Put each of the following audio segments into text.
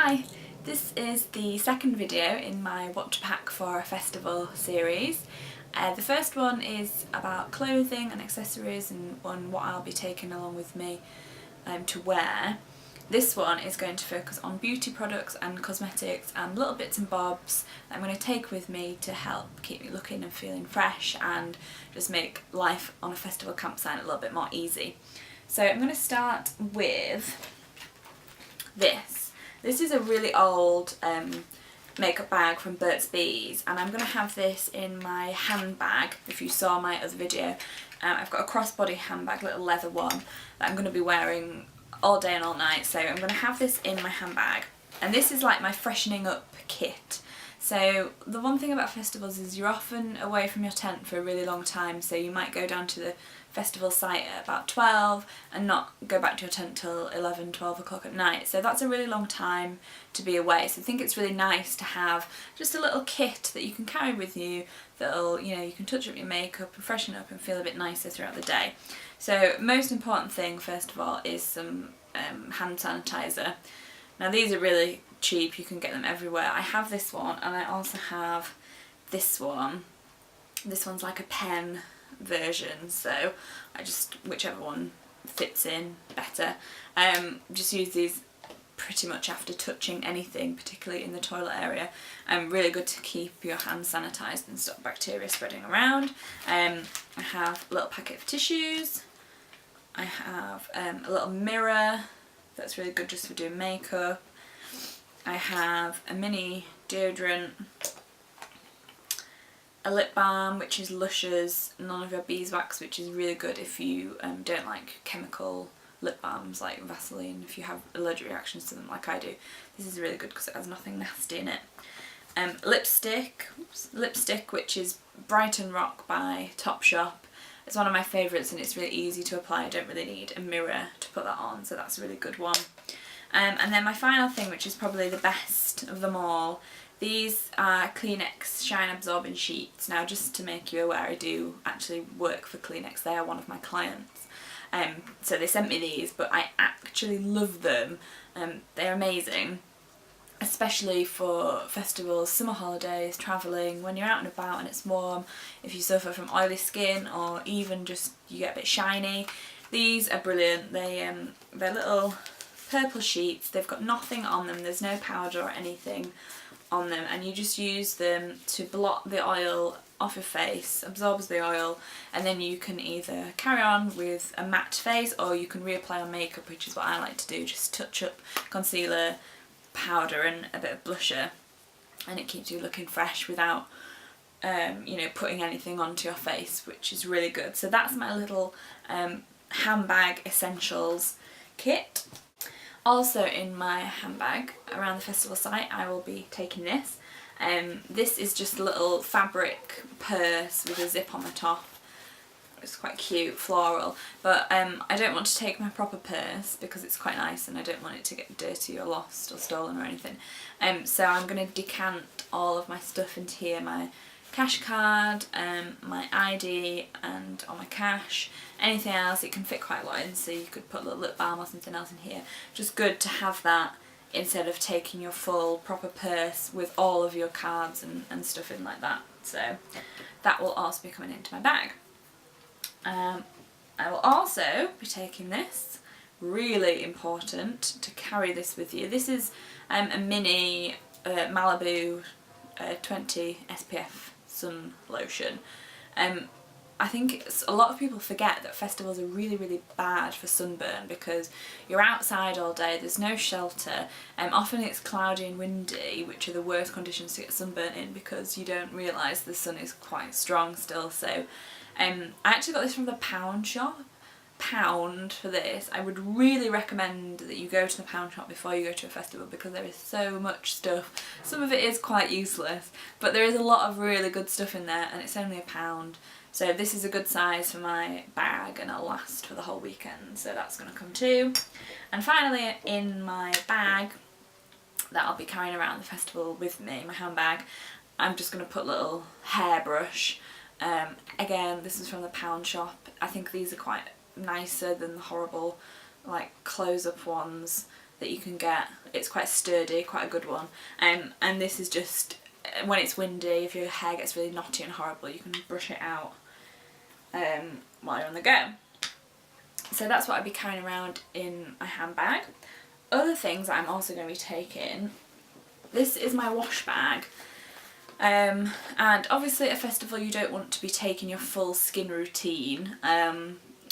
Hi, this is the second video in my What to Pack for a Festival series. The first one is about clothing and accessories and on what I'll be taking along with me to wear. This one is going to focus on beauty products and cosmetics and little bits and bobs that I'm going to take with me to help keep me looking and feeling fresh and just make life on a festival campsite a little bit more easy. So I'm going to start with this. This is a really old makeup bag from Burt's Bees, and I'm going to have this in my handbag. If you saw my other video, I've got a crossbody handbag, little leather one, that I'm going to be wearing all day and all night, so I'm going to have this in my handbag. And this is like my freshening up kit. So the one thing about festivals is you're often away from your tent for a really long time, so you might go down to the festival site at about 12 and not go back to your tent till 11, 12 o'clock at night. So that's a really long time to be away. So I think it's really nice to have just a little kit that you can carry with you that'll, you can touch up your makeup and freshen up and feel a bit nicer throughout the day. So most important thing first of all is some hand sanitizer. Now these are really cheap, you can get them everywhere. I have this one and I also have this one. This one's like a pen version, so I just, whichever one fits in better. Just use these pretty much after touching anything, particularly in the toilet area. Really good to keep your hands sanitised and stop bacteria spreading around. I have a little packet of tissues. I have a little mirror that's really good just for doing makeup. I have a mini deodorant, a lip balm which is Lush's None of Your Beeswax, which is really good if you don't like chemical lip balms like Vaseline, if you have allergic reactions to them like I do. This is really good because it has nothing nasty in it. Lipstick which is Brighton Rock by Topshop. It's one of my favourites and it's really easy to apply. I don't really need a mirror to put that on, so that's a really good one. And then my final thing, which is probably the best of them all, these are Kleenex shine absorbing sheets. Now just to make you aware, I do actually work for Kleenex, they are one of my clients. So they sent me these, but I actually love them. They're amazing, especially for festivals, summer holidays, travelling, when you're out and about and it's warm, if you suffer from oily skin or even just you get a bit shiny. These are brilliant. They're little purple sheets, they've got nothing on them, there's no powder or anything on them, and you just use them to blot the oil off your face, absorbs the oil, and then you can either carry on with a matte face or you can reapply on makeup, which is what I like to do, just touch up concealer, powder and a bit of blusher, and it keeps you looking fresh without putting anything onto your face, which is really good. So that's my little handbag essentials kit. Also in my handbag around the festival site I will be taking this. This is just a little fabric purse with a zip on the top. It's quite cute, floral, but I don't want to take my proper purse because it's quite nice and I don't want it to get dirty or lost or stolen or anything. So I'm going to decant all of my stuff into here, my cash card, my ID and all my cash, anything else. It can fit quite a lot in, so you could put a little lip balm or something else in here. Just good to have that instead of taking your full proper purse with all of your cards and stuff in like that. So that will also be coming into my bag. I will also be taking this, really important to carry this with you. This is a mini Malibu 20 SPF sun lotion. I think a lot of people forget that festivals are really, really bad for sunburn because you're outside all day, there's no shelter, often it's cloudy and windy, which are the worst conditions to get sunburn in because you don't realise the sun is quite strong still. So I actually got this from the pound shop. Pound for this. I would really recommend that you go to the pound shop before you go to a festival because there is so much stuff. Some of it is quite useless, but there is a lot of really good stuff in there and it's only £1. So this is a good size for my bag and it'll last for the whole weekend, so that's going to come too. And finally in my bag that I'll be carrying around the festival with me, my handbag, I'm just going to put a little hairbrush. Again, this is from the pound shop. I think these are quite nicer than the horrible like close-up ones. that you can get. It's quite sturdy, quite a good one. And this is just, when it's windy, if your hair gets really knotty and horrible, you can brush it out while you're on the go. So that's what I'd be carrying around in my handbag. Other things I'm also going to be taking, this is my wash bag. And obviously at a festival you don't want to be taking your full skin routine.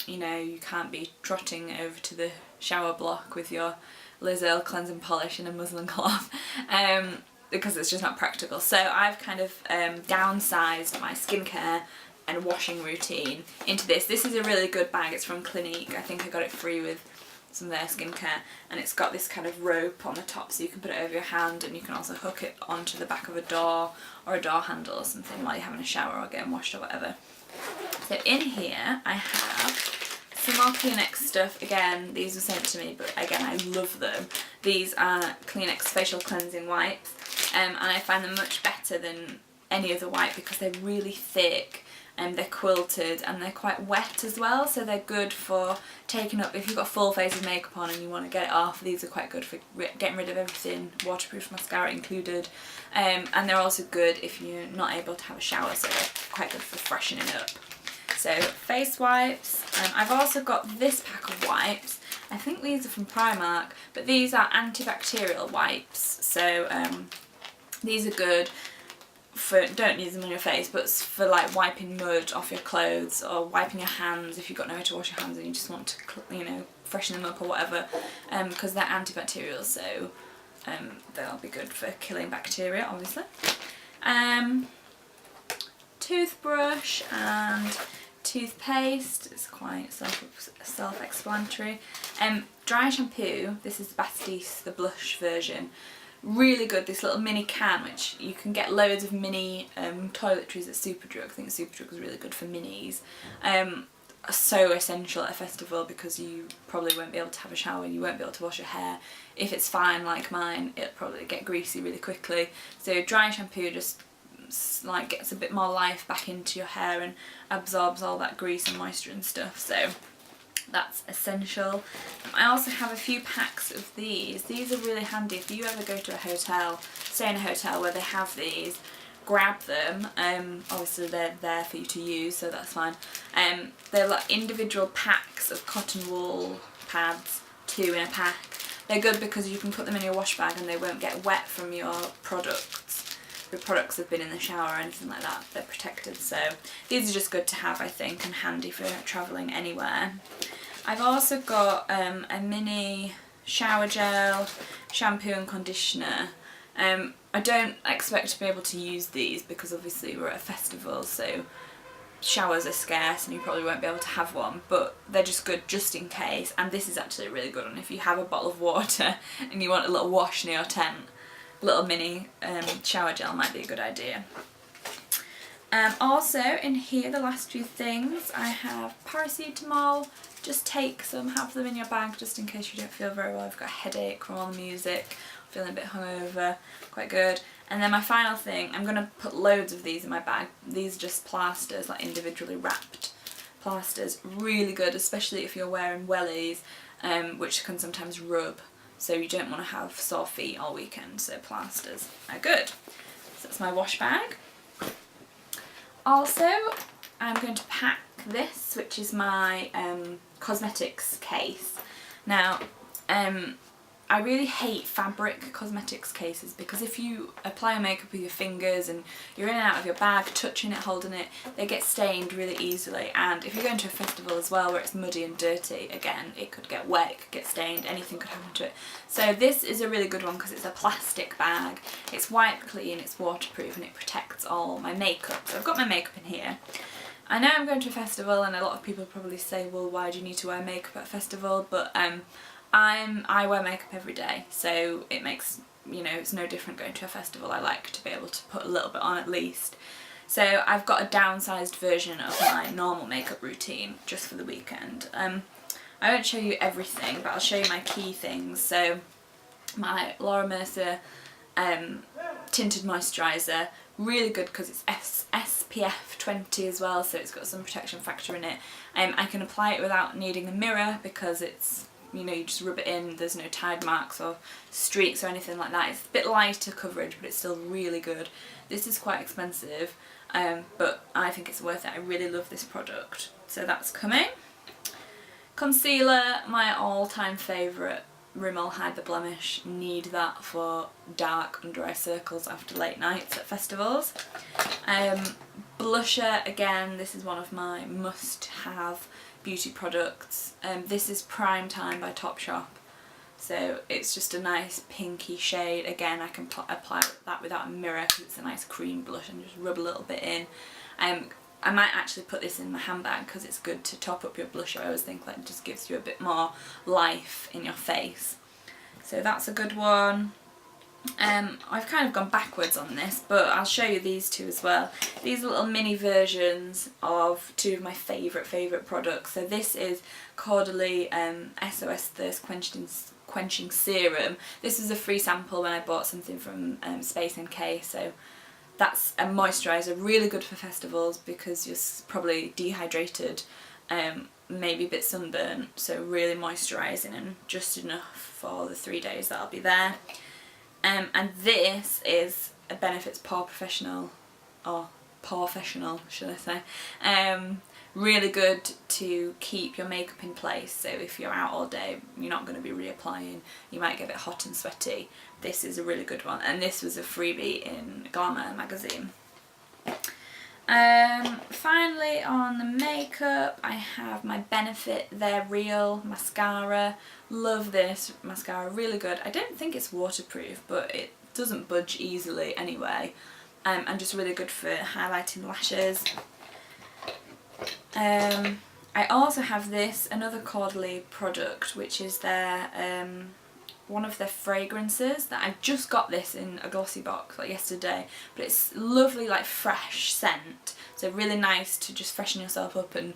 You know, you can't be trotting over to the shower block with your Liz Earle cleansing polish and a muslin cloth, because it's just not practical. So I've kind of downsized my skincare and washing routine into this. This is a really good bag. It's from Clinique. I think I got it free with some of their skincare, and it's got this kind of rope on the top so you can put it over your hand, and you can also hook it onto the back of a door or a door handle or something while you're having a shower or getting washed or whatever. So in here I have some more Kleenex stuff. Again, these were sent to me, but again, I love them. These are Kleenex facial cleansing wipes, and I find them much better than any other wipe because they're really thick and they're quilted and they're quite wet as well, so they're good for taking up, if you've got a full face of makeup on and you want to get it off, these are quite good for getting rid of everything, waterproof mascara included, and they're also good if you're not able to have a shower, so they're quite good for freshening up. So face wipes, I've also got this pack of wipes. I think these are from Primark, but these are antibacterial wipes, so these are good for, don't use them on your face, but for like wiping mud off your clothes or wiping your hands if you've got nowhere to wash your hands and you just want to, you know, freshen them up or whatever, because they're antibacterial, so they'll be good for killing bacteria, obviously. Toothbrush and toothpaste, it's quite self-explanatory. Dry shampoo, this is Batiste, the blush version. Really good, this little mini can, which you can get loads of mini toiletries at Superdrug. I think Superdrug is really good for minis. So essential at a festival because you probably won't be able to have a shower, you won't be able to wash your hair. If it's fine like mine, it'll probably get greasy really quickly. So dry shampoo just like gets a bit more life back into your hair and absorbs all that grease and moisture and stuff, so that's essential. I also have a few packs of these. These are really handy if you ever go to a hotel, stay in a hotel where they have these, grab them. Obviously they're there for you to use, so that's fine. They're like individual packs of cotton wool pads, 2 in a pack. They're good because you can put them in your wash bag and they won't get wet from your products. Your products have been in the shower or anything like that, they're protected, so these are just good to have, I think, and handy for travelling anywhere. I've also got a mini shower gel, shampoo and conditioner. I don't expect to be able to use these because obviously we're at a festival, so showers are scarce and you probably won't be able to have one, but they're just good just in case, and this is actually a really good one if you have a bottle of water and you want a little wash near your tent. Little mini shower gel might be a good idea. Also in here, the last few things, I have Paracetamol. Just take some, have them in your bag just in case you don't feel very well. I've got a headache from all the music, feeling a bit hungover, quite good. And then my final thing, I'm going to put loads of these in my bag. These are just plasters, like individually wrapped plasters. Really good, especially if you're wearing wellies, which can sometimes rub. So you don't want to have sore feet all weekend, so plasters are good. So that's my wash bag. Also, I'm going to pack this, which is my cosmetics case. Now, I really hate fabric cosmetics cases because if you apply makeup with your fingers and you're in and out of your bag, touching it, holding it, they get stained really easily, and if you're going to a festival as well where it's muddy and dirty, again, it could get wet, it could get stained, anything could happen to it. So this is a really good one because it's a plastic bag, it's wipe clean, it's waterproof, and it protects all my makeup. So I've got my makeup in here. I know I'm going to a festival and a lot of people probably say, well, why do you need to wear makeup at a festival? But I wear makeup every day, so it makes, you know, it's no different going to a festival. I like to be able to put a little bit on at least. So I've got a downsized version of my normal makeup routine just for the weekend. I won't show you everything, but I'll show you my key things. So my Laura Mercier tinted moisturiser, really good because it's SPF 20 as well, so it's got some protection factor in it. I can apply it without needing a mirror because it's you know, you just rub it in, there's no tide marks or streaks or anything like that. It's a bit lighter coverage, but it's still really good. This is quite expensive, but I think it's worth it. I really love this product. So that's coming. Concealer, my all-time favourite, Rimmel Hide The Blemish. Need that for dark under eye circles after late nights at festivals. Blusher, again, this is one of my must-have beauty products. This is Prime Time by Topshop. So it's just a nice pinky shade. Again, I can apply that without a mirror because it's a nice cream blush, and just rub a little bit in. I might actually put this in my handbag because it's good to top up your blusher. I always think that it just gives you a bit more life in your face. So that's a good one. I've kind of gone backwards on this, but I'll show you these two as well. These are little mini versions of two of my favourite products. So this is Caudalie SOS Thirst Quenching Serum. This is a free sample when I bought something from Space NK, so that's a moisturiser, really good for festivals because you're probably dehydrated, maybe a bit sunburnt, so really moisturising and just enough for the 3 days that I'll be there. And this is a Benefit Porefessional, or Porefessional should I say. Really good to keep your makeup in place, so if you're out all day, you're not going to be reapplying, you might get a bit hot and sweaty. This is a really good one, and this was a freebie in Glamour magazine. Finally on the makeup, I have my Benefit They're Real mascara. Love this mascara, really good. I don't think it's waterproof, but it doesn't budge easily anyway, and just really good for highlighting lashes. I also have this, another Caudalie product, which is their one of their fragrances that I just got this in a glossy box like yesterday, but it's lovely, like fresh scent, so really nice to just freshen yourself up and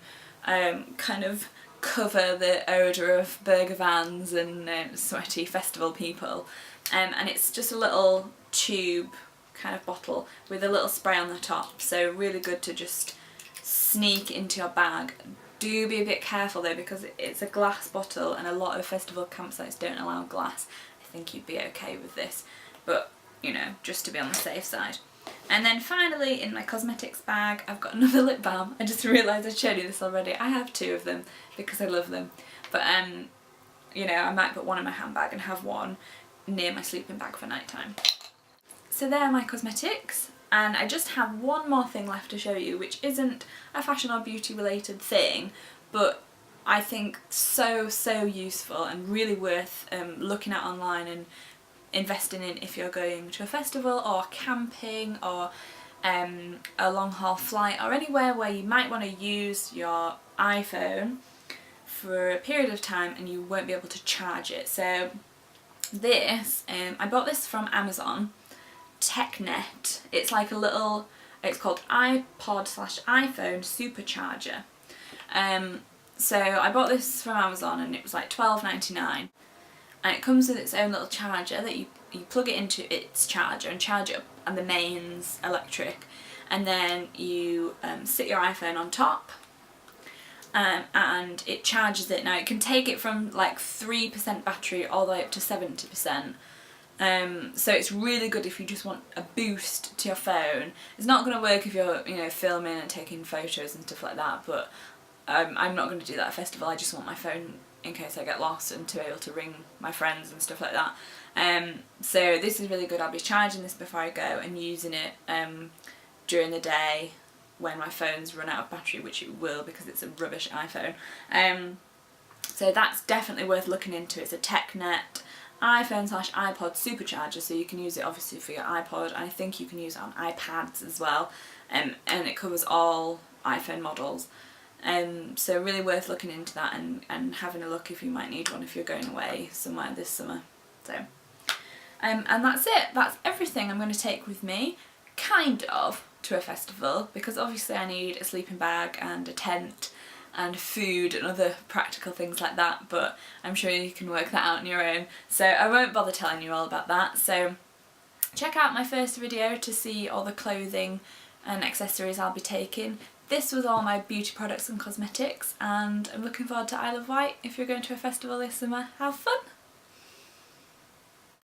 kind of cover the odour of burger vans and sweaty festival people. And it's just a little tube kind of bottle with a little spray on the top, so really good to just sneak into your bag. Do be a bit careful though, because it's a glass bottle and a lot of festival campsites don't allow glass. I think you'd be okay with this, but you know, just to be on the safe side. And then finally in my cosmetics bag I've got another lip balm. I just realised I'd shown you this already. I have two of them because I love them, but you know, I might put one in my handbag and have one near my sleeping bag for night time. So there are my cosmetics. And I just have one more thing left to show you, which isn't a fashion or beauty related thing, but I think so useful and really worth looking at online and investing in if you're going to a festival or camping or a long haul flight or anywhere where you might want to use your iPhone for a period of time and you won't be able to charge it. So this, I bought this from Amazon. TechNet. It's like a little, it's called iPod/iPhone supercharger. So I bought this from Amazon and it was like $12.99, and it comes with its own little charger that you plug it into its charger and charge it up, and the mains electric, and then you sit your iPhone on top, and it charges it. Now it can take it from like 3% battery all the way up to 70%. So it's really good if you just want a boost to your phone. It's not going to work if you're, you know, filming and taking photos and stuff like that, but I'm not going to do that at a festival. I just want my phone in case I get lost and to be able to ring my friends and stuff like that. So this is really good. I'll be charging this before I go and using it during the day when my phone's run out of battery, which it will because it's a rubbish iPhone. So that's definitely worth looking into. It's a TechNet iPhone/iPod supercharger, so you can use it obviously for your iPod, and I think you can use it on iPads as well, and it covers all iPhone models. So really worth looking into that and having a look if you might need one if you're going away somewhere this summer. So and that's it. That's everything I'm going to take with me, kind of, to a festival, because obviously I need a sleeping bag and a tent and food and other practical things like that, but I'm sure you can work that out on your own, so I won't bother telling you all about that. So check out my first video to see all the clothing and accessories I'll be taking. this was all my beauty products and cosmetics, and I'm looking forward to Isle of Wight. If you're going to a festival this summer, have fun!